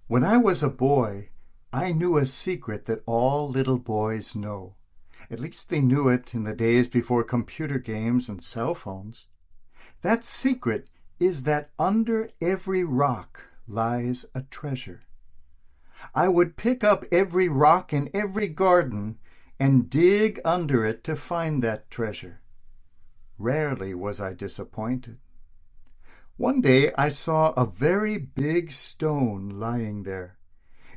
When I was a boy, I knew a secret that all little boys know. At least they knew it in the days before computer games and cell phones. That secret is that under every rock lies a treasure. I would pick up every rock in every garden and dig under it to find that treasure. Rarely was I disappointed. One day I saw a very big stone lying there.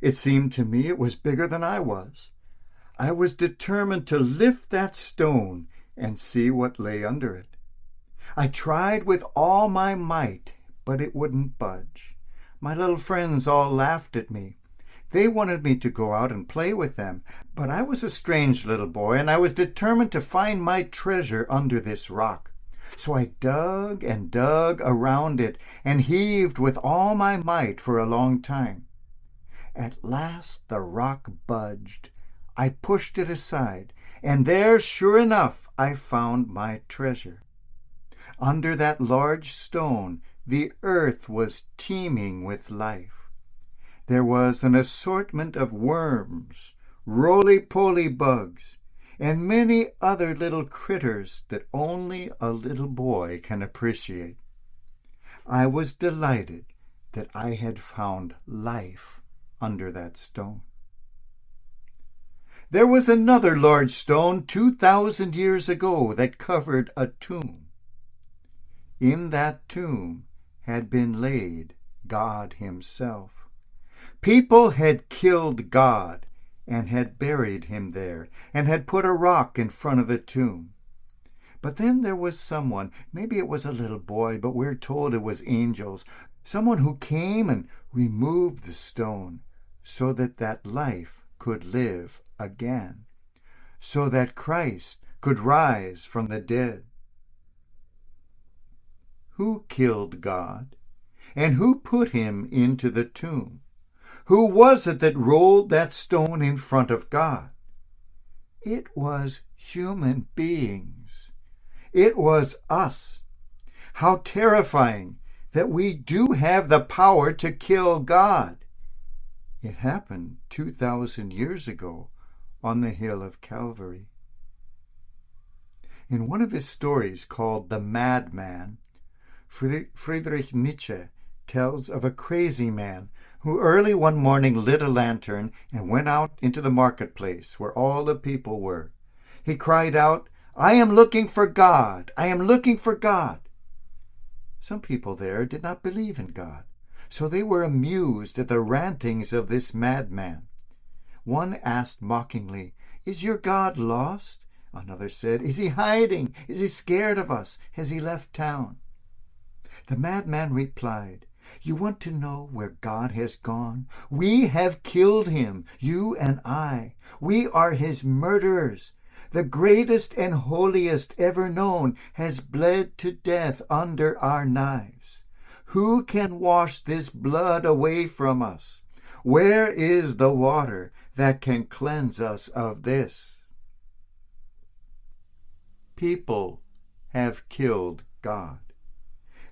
It seemed to me it was bigger than I was. I was determined to lift that stone and see what lay under it. I tried with all my might, but it wouldn't budge. My little friends all laughed at me. They wanted me to go out and play with them, but I was a strange little boy, and I was determined to find my treasure under this rock. So I dug and dug around it and heaved with all my might for a long time. At last the rock budged. I pushed it aside, and there, sure enough, I found my treasure. Under that large stone, the earth was teeming with life. There was an assortment of worms, roly-poly bugs, and many other little critters that only a little boy can appreciate. I was delighted that I had found life under that stone. There was another large stone 2,000 years ago that covered a tomb. In that tomb had been laid God Himself. People had killed God and had buried Him there, and had put a rock in front of the tomb. But then there was someone, maybe it was a little boy, but we're told it was angels, someone who came and removed the stone so that that life could live again, so that Christ could rise from the dead. Who killed God? And who put Him into the tomb? Who was it that rolled that stone in front of God? It was human beings. It was us. How terrifying that we do have the power to kill God. It happened 2,000 years ago on the hill of Calvary. In one of his stories called The Madman, Friedrich Nietzsche tells of a crazy man who early one morning lit a lantern and went out into the marketplace where all the people were. He cried out, "I am looking for God! I am looking for God!" Some people there did not believe in God, so they were amused at the rantings of this madman. One asked mockingly, "Is your God lost?" Another said, "Is He hiding? Is He scared of us? Has He left town?" The madman replied, "You want to know where God has gone? We have killed Him, you and I. We are His murderers. The greatest and holiest ever known has bled to death under our knives. Who can wash this blood away from us? Where is the water that can cleanse us of this?" People have killed God.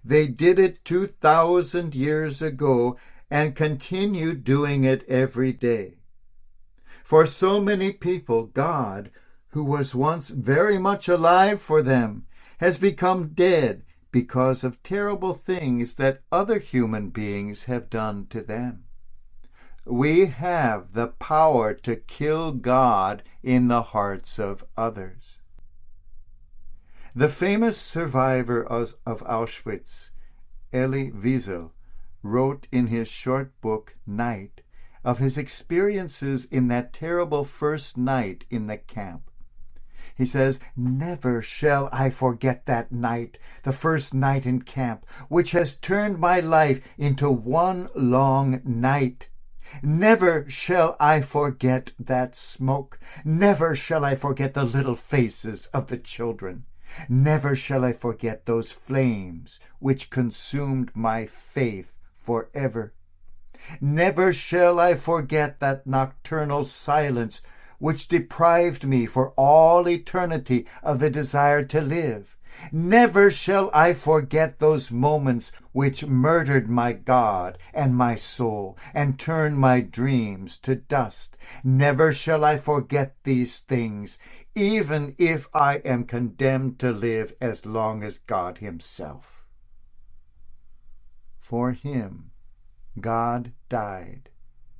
They did it 2,000 years ago and continue doing it every day. For so many people, God, who was once very much alive for them, has become dead because of terrible things that other human beings have done to them. We have the power to kill God in the hearts of others. The famous survivor of Auschwitz, Elie Wiesel, wrote in his short book, Night, of his experiences in that terrible first night in the camp. He says, "Never shall I forget that night, the first night in camp, which has turned my life into one long night. Never shall I forget that smoke. Never shall I forget the little faces of the children. Never shall I forget those flames which consumed my faith forever. Never shall I forget that nocturnal silence which deprived me for all eternity of the desire to live, Never shall I forget those moments which murdered my God and my soul and turned my dreams to dust. Never shall I forget these things, even if I am condemned to live as long as God himself. For him, God died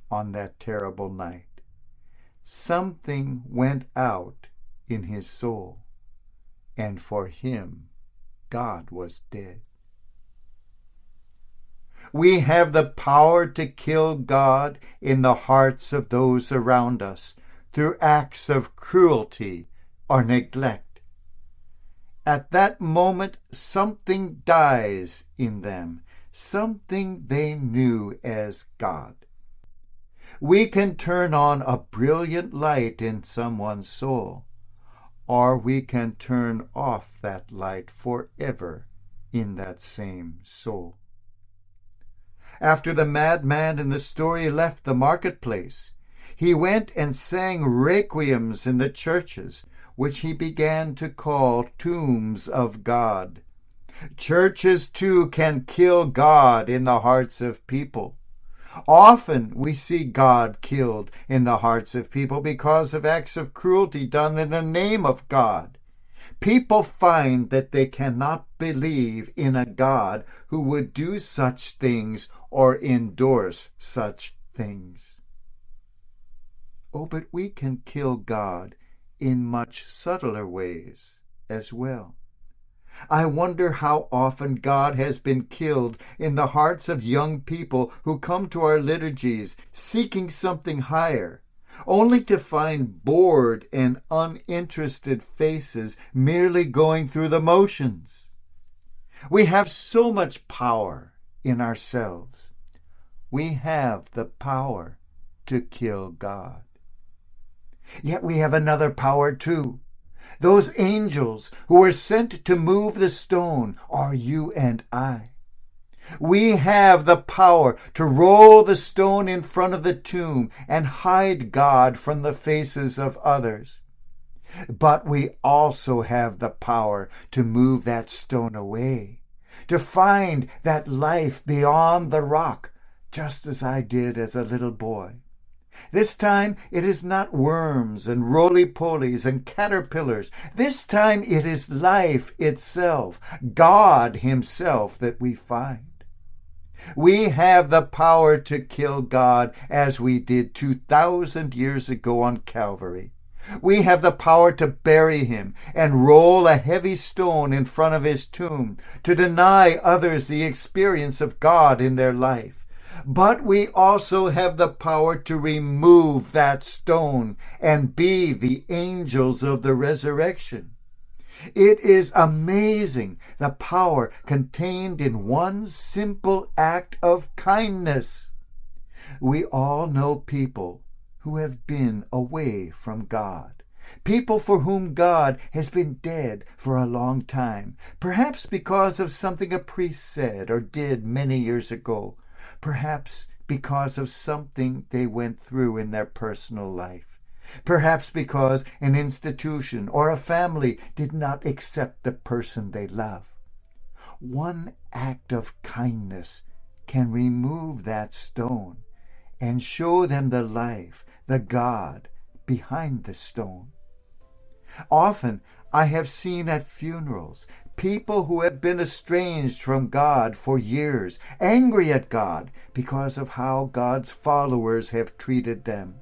on that terrible night. Something went out in his soul, and for him, God was dead. We have the power to kill God in the hearts of those around us through acts of cruelty or neglect. At that moment, something dies in them, something they knew as God. We can turn on a brilliant light in someone's soul, or we can turn off that light forever in that same soul. After the madman in the story left the marketplace, he went and sang requiems in the churches, which he began to call tombs of God. Churches, too, can kill God in the hearts of people. Often we see God killed in the hearts of people because of acts of cruelty done in the name of God. People find that they cannot believe in a God who would do such things or endorse such things. Oh, but we can kill God in much subtler ways as well. I wonder how often God has been killed in the hearts of young people who come to our liturgies seeking something higher, only to find bored and uninterested faces merely going through the motions. We have so much power in ourselves. We have the power to kill God. Yet we have another power too. Those angels who were sent to move the stone are you and I. We have the power to roll the stone in front of the tomb and hide God from the faces of others. But we also have the power to move that stone away, to find that life beyond the rock, just as I did as a little boy. This time it is not worms and roly-polies and caterpillars. This time it is life itself, God himself, that we find. We have the power to kill God as we did 2,000 years ago on Calvary. We have the power to bury him and roll a heavy stone in front of his tomb, to deny others the experience of God in their life. But we also have the power to remove that stone and be the angels of the resurrection. It is amazing the power contained in one simple act of kindness. We all know people who have been away from God, people for whom God has been dead for a long time, perhaps because of something a priest said or did many years ago, perhaps because of something they went through in their personal life, perhaps because an institution or a family did not accept the person they love. One act of kindness can remove that stone and show them the life, the God behind the stone. Often I have seen at funerals people who have been estranged from God for years, angry at God because of how God's followers have treated them.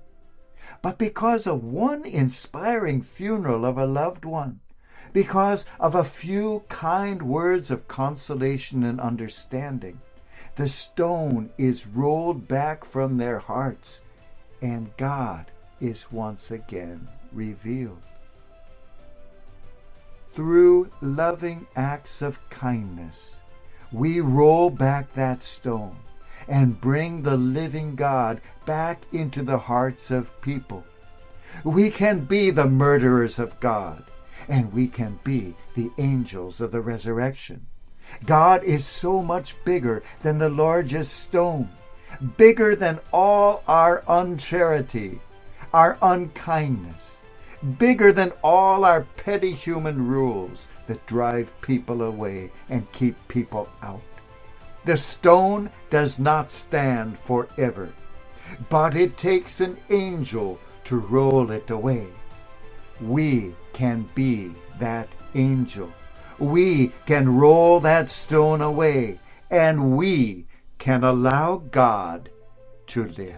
But because of one inspiring funeral of a loved one, because of a few kind words of consolation and understanding, the stone is rolled back from their hearts, and God is once again revealed. Through loving acts of kindness, we roll back that stone and bring the living God back into the hearts of people. We can be the murderers of God, and we can be the angels of the resurrection. God is so much bigger than the largest stone, bigger than all our uncharity, our unkindness, bigger than all our petty human rules that drive people away and keep people out. The stone does not stand forever, but it takes an angel to roll it away. We can be that angel. We can roll that stone away, and we can allow God to live.